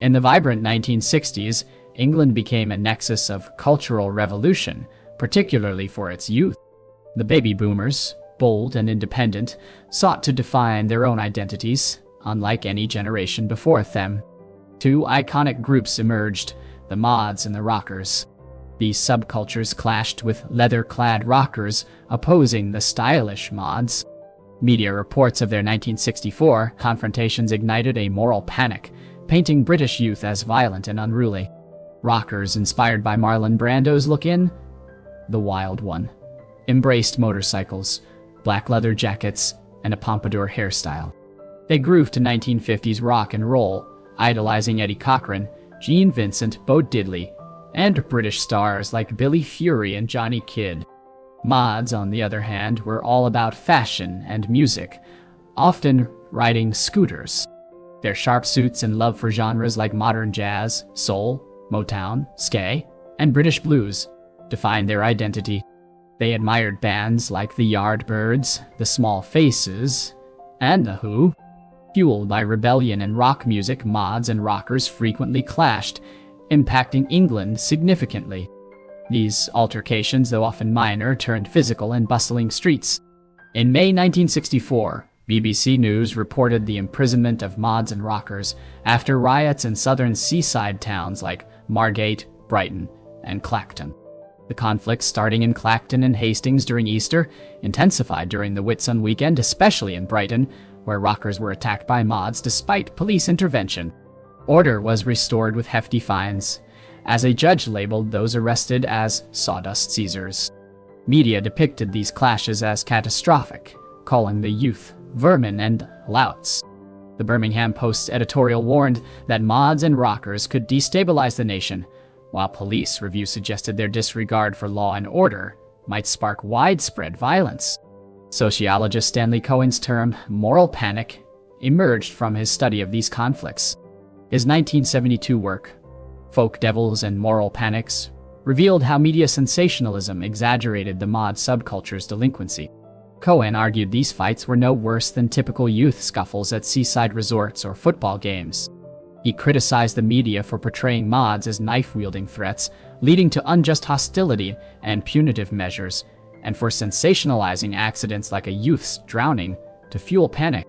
In the vibrant 1960s, England became a nexus of cultural revolution, particularly for its youth. The baby boomers, bold and independent, sought to define their own identities, unlike any generation before them. Two iconic groups emerged, the mods and the rockers. These subcultures clashed with leather-clad rockers opposing the stylish mods. Media reports of their 1964 confrontations ignited a moral panic, painting British youth as violent and unruly. Rockers, inspired by Marlon Brando's look in The Wild One, embraced motorcycles, black leather jackets, and a pompadour hairstyle. They grooved to 1950s rock and roll, idolizing Eddie Cochran, Gene Vincent, Bo Diddley, and British stars like Billy Fury and Johnny Kidd. Mods, on the other hand, were all about fashion and music, often riding scooters. Their sharp suits and love for genres like modern jazz, soul, Motown, ska, and British blues defined their identity. They admired bands like the Yardbirds, the Small Faces, and The Who. Fueled by rebellion and rock music, mods and rockers frequently clashed, impacting England significantly. These altercations, though often minor, turned physical in bustling streets. In May 1964, BBC News reported the imprisonment of mods and rockers after riots in southern seaside towns like Margate, Brighton, and Clacton. The conflicts, starting in Clacton and Hastings during Easter, intensified during the Whitsun weekend, especially in Brighton, where rockers were attacked by mods despite police intervention. Order was restored with hefty fines, as a judge labeled those arrested as sawdust Caesars. Media depicted these clashes as catastrophic, calling the youth vermin and louts. The Birmingham Post's editorial warned that mods and rockers could destabilize the nation, while police review suggested their disregard for law and order might spark widespread violence. Sociologist Stanley Cohen's term, moral panic, emerged from his study of these conflicts. His 1972 work, Folk Devils and Moral Panics, revealed how media sensationalism exaggerated the mod subculture's delinquency. Cohen argued these fights were no worse than typical youth scuffles at seaside resorts or football games. He criticized the media for portraying mods as knife-wielding threats, leading to unjust hostility and punitive measures, and for sensationalizing accidents like a youth's drowning to fuel panic.